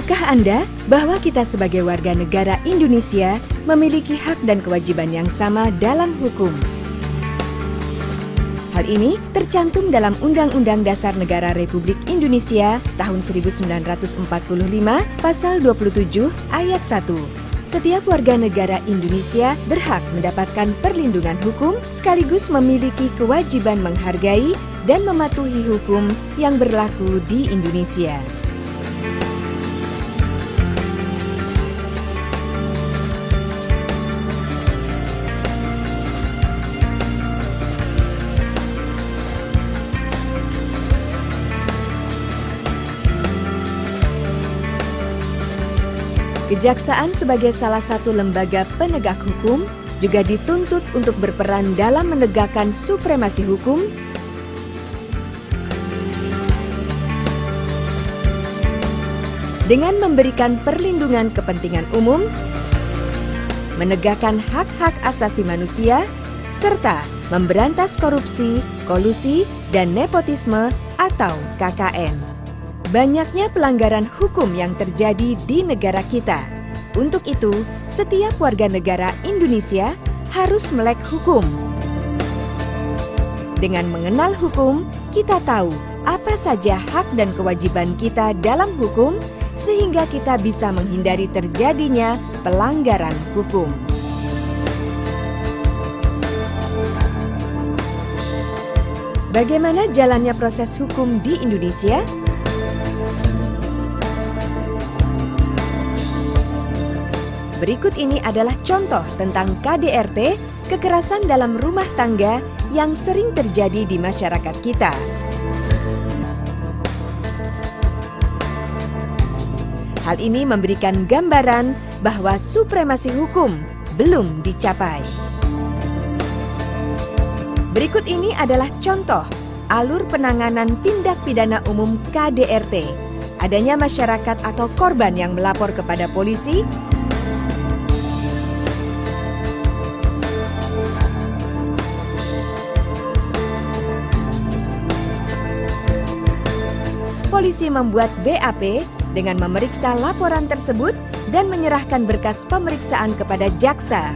Tahukah Anda bahwa kita sebagai warga negara Indonesia memiliki hak dan kewajiban yang sama dalam hukum? Hal ini tercantum dalam Undang-Undang Dasar Negara Republik Indonesia tahun 1945 pasal 27 ayat 1. Setiap warga negara Indonesia berhak mendapatkan perlindungan hukum sekaligus memiliki kewajiban menghargai dan mematuhi hukum yang berlaku di Indonesia. Kejaksaan sebagai salah satu lembaga penegak hukum juga dituntut untuk berperan dalam menegakkan supremasi hukum, dengan memberikan perlindungan kepentingan umum, menegakkan hak-hak asasi manusia, serta memberantas korupsi, kolusi, dan nepotisme atau KKN. Banyaknya pelanggaran hukum yang terjadi di negara kita. Untuk itu, setiap warga negara Indonesia harus melek hukum. Dengan mengenal hukum, kita tahu apa saja hak dan kewajiban kita dalam hukum, sehingga kita bisa menghindari terjadinya pelanggaran hukum. Bagaimana jalannya proses hukum di Indonesia? Berikut ini adalah contoh tentang KDRT, kekerasan dalam rumah tangga yang sering terjadi di masyarakat kita. Hal ini memberikan gambaran bahwa supremasi hukum belum dicapai. Berikut ini adalah contoh alur penanganan tindak pidana umum KDRT. Adanya masyarakat atau korban yang melapor kepada polisi, polisi membuat BAP dengan memeriksa laporan tersebut dan menyerahkan berkas pemeriksaan kepada jaksa.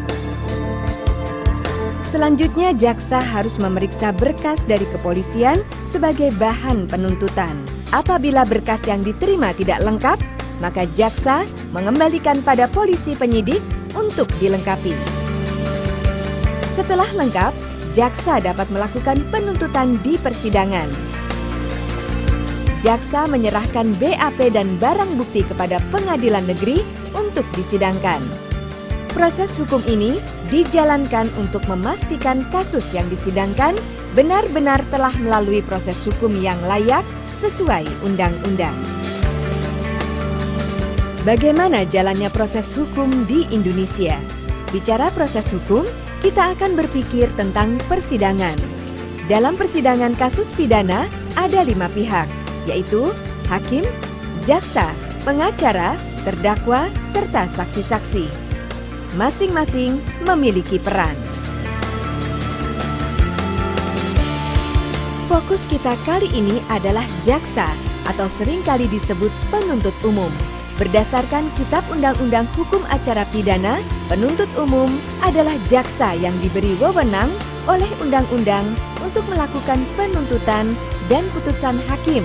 Selanjutnya, jaksa harus memeriksa berkas dari kepolisian sebagai bahan penuntutan. Apabila berkas yang diterima tidak lengkap, maka jaksa mengembalikan pada polisi penyidik untuk dilengkapi. Setelah lengkap, jaksa dapat melakukan penuntutan di persidangan. Jaksa menyerahkan BAP dan barang bukti kepada pengadilan negeri untuk disidangkan. Proses hukum ini dijalankan untuk memastikan kasus yang disidangkan benar-benar telah melalui proses hukum yang layak sesuai undang-undang. Bagaimana jalannya proses hukum di Indonesia? Bicara proses hukum, kita akan berpikir tentang persidangan. Dalam persidangan kasus pidana ada 5 pihak, yaitu hakim, jaksa, pengacara, terdakwa, serta saksi-saksi. Masing-masing memiliki peran. Fokus kita kali ini adalah jaksa atau seringkali disebut penuntut umum. Berdasarkan Kitab Undang-Undang Hukum Acara Pidana, penuntut umum adalah jaksa yang diberi wewenang oleh undang-undang untuk melakukan penuntutan dan putusan hakim,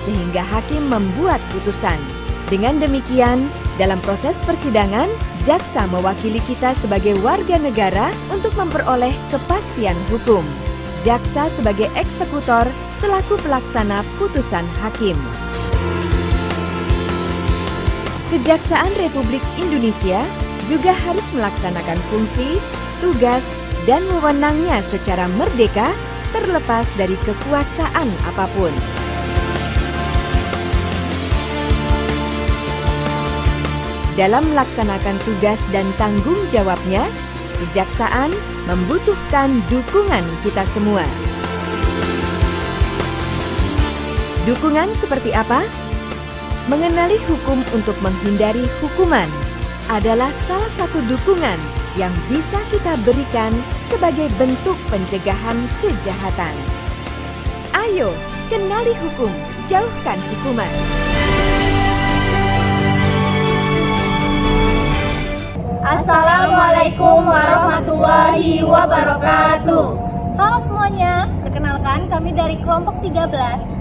sehingga hakim membuat putusan. Dengan demikian, dalam proses persidangan, jaksa mewakili kita sebagai warga negara untuk memperoleh kepastian hukum. Jaksa sebagai eksekutor selaku pelaksana putusan hakim. Kejaksaan Republik Indonesia juga harus melaksanakan fungsi, tugas, dan wewenangnya secara merdeka terlepas dari kekuasaan apapun. Dalam melaksanakan tugas dan tanggung jawabnya, kejaksaan membutuhkan dukungan kita semua. Dukungan seperti apa? Mengenali hukum untuk menghindari hukuman adalah salah satu dukungan yang bisa kita berikan sebagai bentuk pencegahan kejahatan. Ayo, kenali hukum, jauhkan hukuman. Assalamualaikum warahmatullahi wabarakatuh. Halo semuanya, perkenalkan kami dari kelompok 13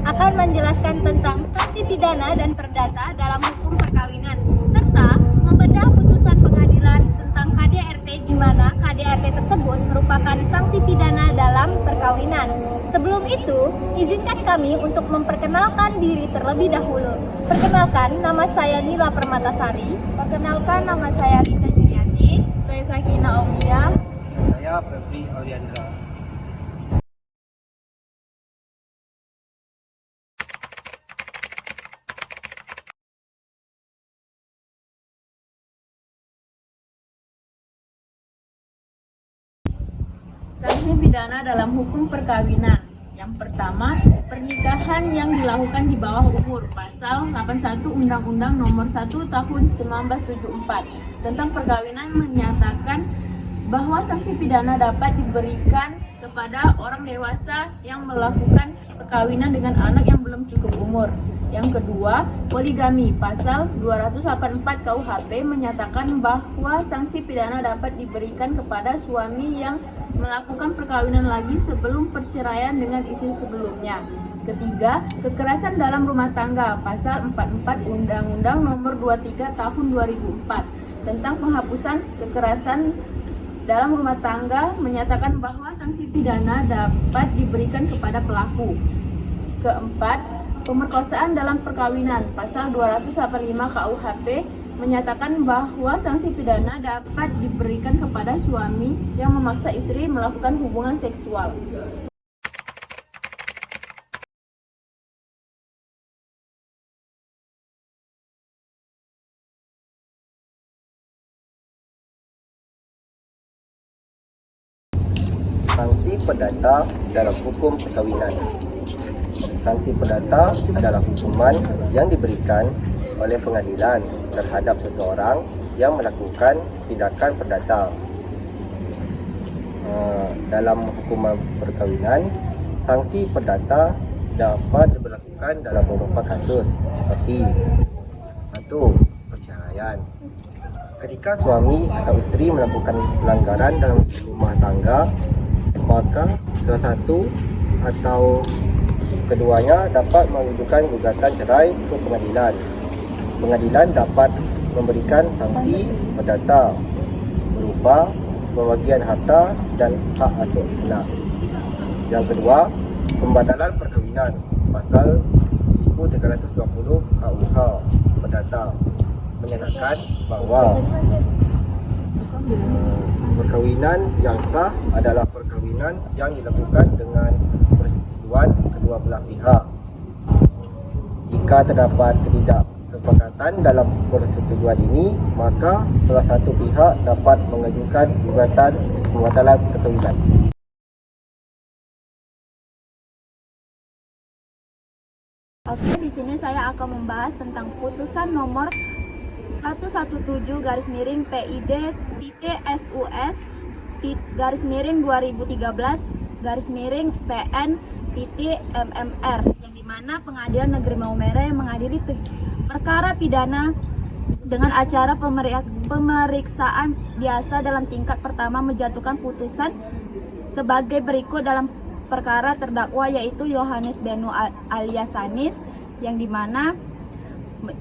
akan menjelaskan tentang sanksi pidana dan perdata dalam hukum perkawinan serta membedah putusan pengadilan tentang KDRT di mana KDRT tersebut merupakan sanksi pidana dalam perkawinan. Sebelum itu, izinkan kami untuk memperkenalkan diri terlebih dahulu. Perkenalkan, nama saya Nila Permatasari. Perkenalkan, nama saya Rita Juliati. Saya Sakina Omia. Saya Febri Auliandra. Sanksi pidana dalam hukum perkawinan. Yang pertama, pernikahan yang dilakukan di bawah umur. Pasal 81 Undang-Undang Nomor 1 Tahun 1974 tentang perkawinan menyatakan bahwa sanksi pidana dapat diberikan kepada orang dewasa yang melakukan perkawinan dengan anak yang belum cukup umur. Yang kedua, poligami. Pasal 284 KUHP menyatakan bahwa sanksi pidana dapat diberikan kepada suami yang melakukan perkawinan lagi sebelum perceraian dengan istri sebelumnya. Ketiga, kekerasan dalam rumah tangga. Pasal 44 Undang-Undang Nomor 23 Tahun 2004 tentang penghapusan kekerasan dalam rumah tangga menyatakan bahwa sanksi pidana dapat diberikan kepada pelaku. Keempat, pemerkosaan dalam perkawinan. Pasal 285 KUHP menyatakan bahwa sanksi pidana dapat diberikan kepada suami yang memaksa istri melakukan hubungan seksual. Sanksi perdata dalam hukum perkawinan. Sanksi perdata adalah hukuman yang diberikan oleh pengadilan terhadap seseorang yang melakukan tindakan perdata. Dalam hukuman perkawinan, sanksi perdata dapat diberlakukan dalam beberapa kasus seperti 1. Perceraian. Ketika suami atau isteri melakukan pelanggaran dalam rumah tangga, maka salah satu atau keduanya dapat mengajukan gugatan cerai ke pengadilan. Pengadilan dapat memberikan sanksi perdata berupa pembagian harta dan hak asuh anak. Yang kedua, pembatalan perkawinan. Pasal 1320 KUH Perdata menyatakan bahawa perkawinan yang sah adalah perkawinan yang dilakukan dengan persetujuan kedua belah pihak. Jika terdapat ketidaksepakatan dalam persetujuan ini, maka salah satu pihak dapat mengajukan gugatan pembatalan perkawinan. Oke, di sini saya akan membahas tentang putusan nomor 117/PID-PS/2013/PN/MMR yang dimana Pengadilan Negeri Maumere mengadili perkara pidana dengan acara pemeriksaan biasa dalam tingkat pertama menjatuhkan putusan sebagai berikut dalam perkara terdakwa yaitu Yohanes Benu alias Anis yang dimana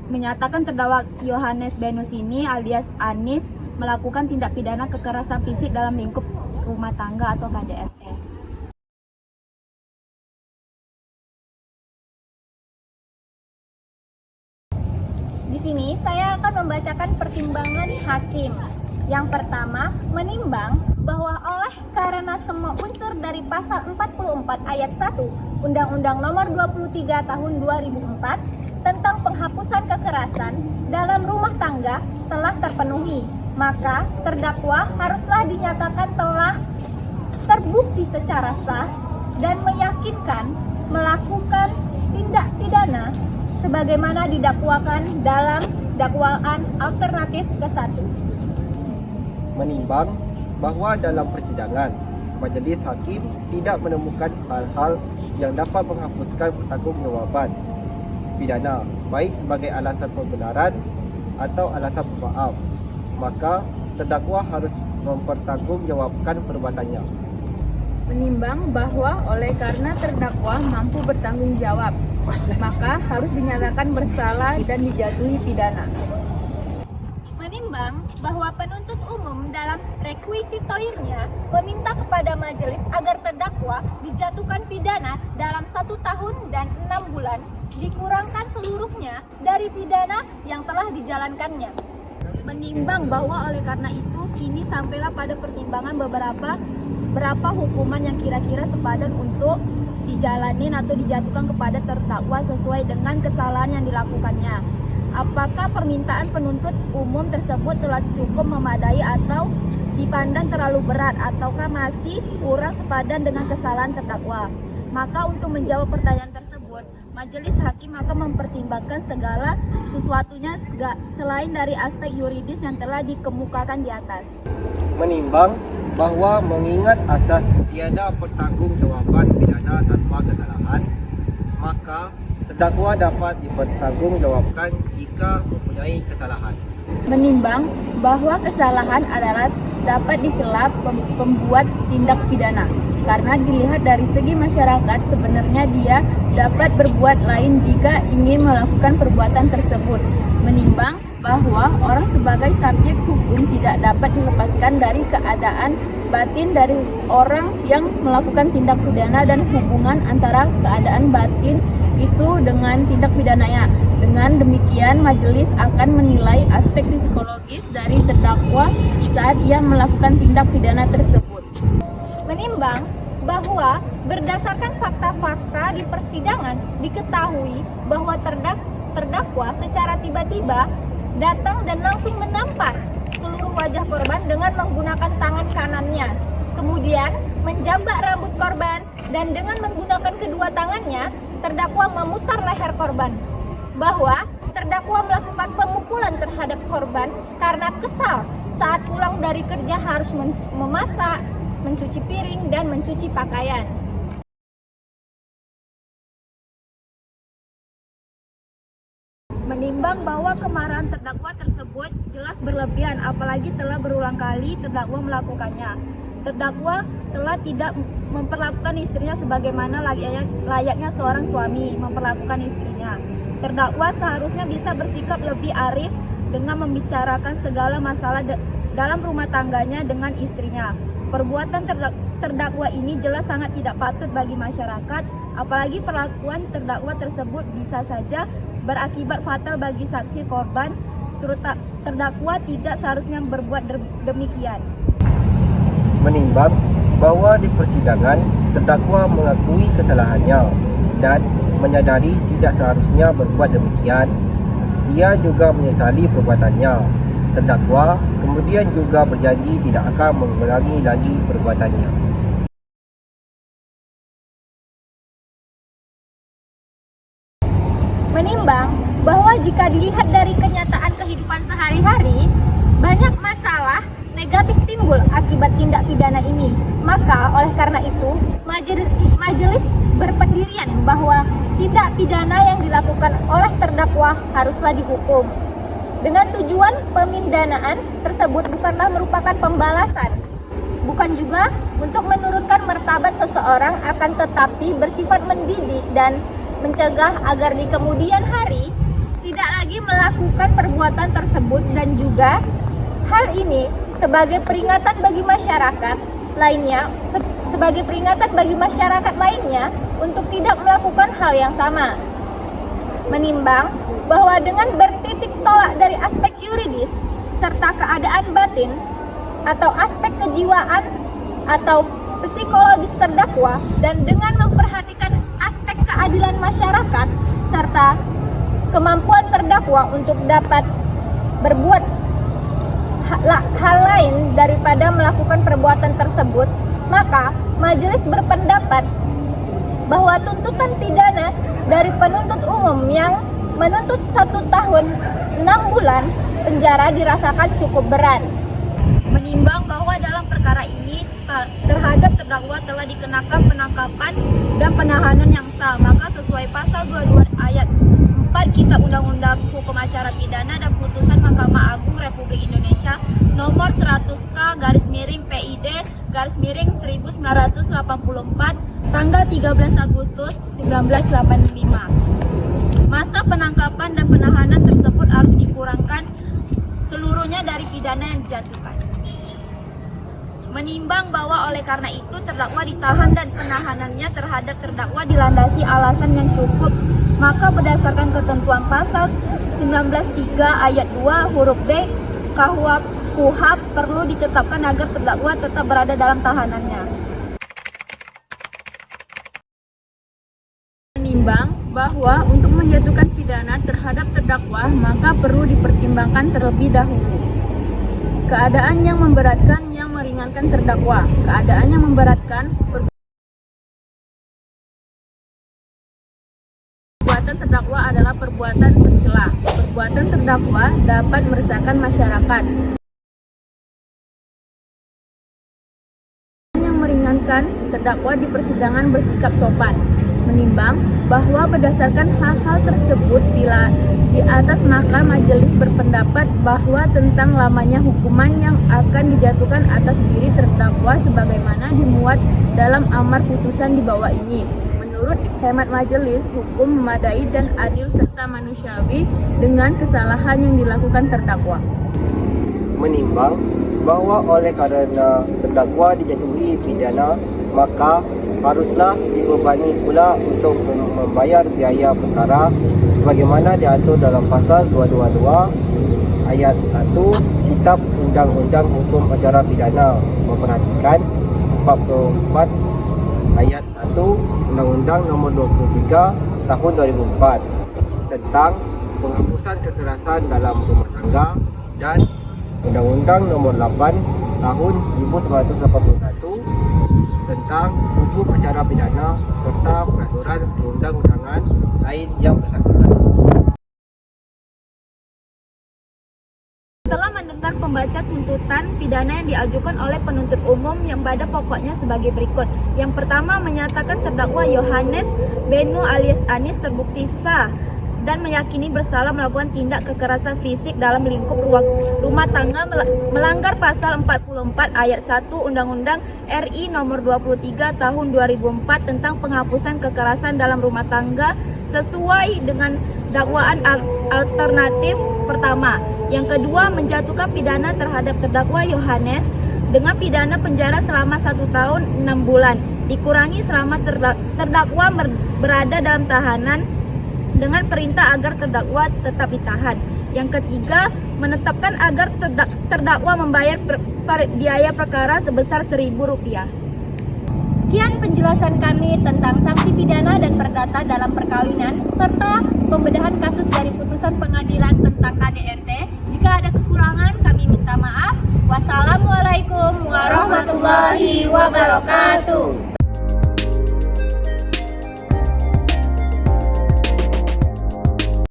menyatakan terdakwa Yohanes Benus ini alias Anis melakukan tindak pidana kekerasan fisik dalam lingkup rumah tangga atau KDRT. Di sini saya akan membacakan pertimbangan hakim. Yang pertama, menimbang bahwa oleh karena semua unsur dari pasal 44 ayat 1 Undang-Undang Nomor 23 Tahun 2004 tentang penghapusan kekerasan dalam rumah tangga telah terpenuhi, maka terdakwa haruslah dinyatakan telah terbukti secara sah dan meyakinkan melakukan tindak pidana sebagaimana didakwakan dalam dakwaan alternatif ke-1. Menimbang bahawa dalam persidangan, majelis hakim tidak menemukan hal-hal yang dapat menghapuskan pertanggungjawaban pidana baik sebagai alasan pembenaran atau alasan pemaaf, maka terdakwa harus mempertanggungjawabkan perbuatannya. Menimbang bahwa oleh karena terdakwa mampu bertanggung jawab, maka harus dinyatakan bersalah dan dijatuhi pidana. Menimbang bahwa penuntut umum dalam rekuisitoirnya meminta kepada majelis agar terdakwa dijatuhkan pidana dalam 1 tahun dan 6 bulan, dikurangkan seluruhnya dari pidana yang telah dijalankannya. Menimbang bahwa oleh karena itu kini sampailah pada pertimbangan berapa hukuman yang kira-kira sepadan untuk dijalanin atau dijatuhkan kepada terdakwa sesuai dengan kesalahan yang dilakukannya. Apakah permintaan penuntut umum tersebut telah cukup memadai atau dipandang terlalu berat ataukah masih kurang sepadan dengan kesalahan terdakwa? Maka untuk menjawab pertanyaan tersebut, majelis hakim akan mempertimbangkan segala sesuatunya selain dari aspek yuridis yang telah dikemukakan di atas. Menimbang bahwa mengingat asas tiada pertanggungjawaban pidana tanpa kesalahan, maka terdakwa dapat dipertanggungjawabkan jika mempunyai kesalahan. Menimbang bahwa kesalahan adalah dapat dicela pembuat tindak pidana, karena dilihat dari segi masyarakat sebenarnya dia dapat berbuat lain jika ingin melakukan perbuatan tersebut. Menimbang bahwa orang sebagai subjek hukum tidak dapat dilepaskan dari keadaan batin dari orang yang melakukan tindak pidana dan hubungan antara keadaan batin itu dengan tindak pidananya. Dengan demikian, majelis akan menilai aspek psikologis dari terdakwa saat ia melakukan tindak pidana tersebut. Menimbang bahwa berdasarkan fakta-fakta di persidangan diketahui bahwa terdakwa secara tiba-tiba datang dan langsung menampar seluruh wajah korban dengan menggunakan tangan kanannya. Kemudian menjambak rambut korban dan dengan menggunakan kedua tangannya terdakwa memutar leher korban. Bahwa terdakwa melakukan pemukulan terhadap korban karena kesal saat pulang dari kerja harus memasak, mencuci piring, dan mencuci pakaian. Menimbang bahwa kemarahan terdakwa tersebut jelas berlebihan, apalagi telah berulang kali terdakwa melakukannya. Terdakwa telah tidak memperlakukan istrinya sebagaimana layaknya seorang suami memperlakukan istrinya. Terdakwa seharusnya bisa bersikap lebih arif dengan membicarakan segala masalah dalam rumah tangganya dengan istrinya. Perbuatan terdakwa ini jelas sangat tidak patut bagi masyarakat, apalagi perlakuan terdakwa tersebut bisa saja berakibat fatal bagi saksi korban. Terdakwa tidak seharusnya berbuat demikian. Menimbang bahwa di persidangan terdakwa mengakui kesalahannya dan menyadari tidak seharusnya berbuat demikian. Ia juga menyesali perbuatannya. Terdakwa kemudian juga berjanji tidak akan mengulangi lagi perbuatannya. Menimbang bahwa jika dilihat dari kenyataan kehidupan sehari-hari, banyak masalah negatif timbul akibat tindak pidana ini. Maka oleh karena itu, majelis berpendirian bahwa tindak pidana yang dilakukan oleh terdakwa haruslah dihukum. Dengan tujuan pemindanaan tersebut bukanlah merupakan pembalasan, bukan juga untuk menurunkan martabat seseorang, akan tetapi bersifat mendidik dan mencegah agar di kemudian hari tidak lagi melakukan perbuatan tersebut, dan juga hal ini sebagai peringatan bagi masyarakat lainnya untuk tidak melakukan hal yang sama. Menimbang bahwa dengan bertitik tolak dari aspek yuridis serta keadaan batin atau aspek kejiwaan atau psikologis terdakwa, dan dengan memperhatikan aspek keadilan masyarakat serta kemampuan terdakwa untuk dapat berbuat hal lain daripada melakukan perbuatan tersebut, maka majelis berpendapat bahwa tuntutan pidana dari penuntut umum yang menuntut 1 tahun 6 bulan penjara dirasakan cukup berat. Menimbang bahwa dalam perkara ini terhadap terdakwa telah dikenakan penangkapan dan penahanan yang sah, maka sesuai pasal 22 ayat 4 Kitab Undang-Undang Hukum Acara Pidana dan putusan Mahkamah Agung Republik Indonesia nomor 100 1984 tanggal 13 Agustus 1985. Masa penangkapan dan penahanan tersebut harus dikurangkan seluruhnya dari pidana yang dijatuhkan. Menimbang bahwa oleh karena itu terdakwa ditahan dan penahanannya terhadap terdakwa dilandasi alasan yang cukup, maka berdasarkan ketentuan pasal 19.3 ayat 2 huruf B KUHP perlu ditetapkan agar terdakwa tetap berada dalam tahanannya. Menimbang bahwa untuk menjatuhkan pidana terhadap terdakwa maka perlu dipertimbangkan terlebih dahulu keadaan yang memberatkan yang meringankan terdakwa. Keadaan yang memberatkan, perbuatan terdakwa adalah perbuatan tercela. Perbuatan terdakwa dapat meresahkan masyarakat. Yang meringankan, terdakwa di persidangan bersikap sopan. Menimbang bahwa berdasarkan hal-hal tersebut bila di atas maka majelis berpendapat bahwa tentang lamanya hukuman yang akan dijatuhkan atas diri terdakwa sebagaimana dimuat dalam amar putusan di bawah ini. Menurut hemat majelis, hukum memadai dan adil serta manusiawi dengan kesalahan yang dilakukan terdakwa. Menimbang bahwa oleh karena terdakwa dijatuhi pidana, maka haruslah dibebani pula untuk membayar biaya perkara sebagaimana diatur dalam pasal 222 ayat 1 Kitab Undang-Undang Hukum Acara Pidana, memperhatikan 44 ayat 1 Undang-Undang Nomor 23 Tahun 2004 tentang penghapusan kekerasan dalam rumah tangga dan Undang-Undang Nomor 8 Tahun 1981 tentang hukum acara pidana serta peraturan perundang-undangan lain yang bersangkutan. Setelah mendengar pembaca tuntutan pidana yang diajukan oleh penuntut umum yang pada pokoknya sebagai berikut. Yang pertama, menyatakan terdakwa Yohanes Benu alias Anis terbukti sah dan meyakini bersalah melakukan tindak kekerasan fisik dalam lingkup rumah tangga melanggar pasal 44 ayat 1 Undang-Undang RI Nomor 23 Tahun 2004 tentang penghapusan kekerasan dalam rumah tangga sesuai dengan dakwaan alternatif pertama. Yang kedua, menjatuhkan pidana terhadap terdakwa Yohanes dengan pidana penjara selama 1 tahun 6 bulan dikurangi selama terdakwa berada dalam tahanan dengan perintah agar terdakwa tetap ditahan. Yang ketiga, menetapkan agar terdakwa membayar biaya perkara sebesar Rp1.000. Sekian penjelasan kami tentang sanksi pidana dan perdata dalam perkawinan serta pembedahan kasus dari putusan pengadilan tentang KDRT. Jika ada kekurangan, kami minta maaf. Wassalamualaikum warahmatullahi wabarakatuh.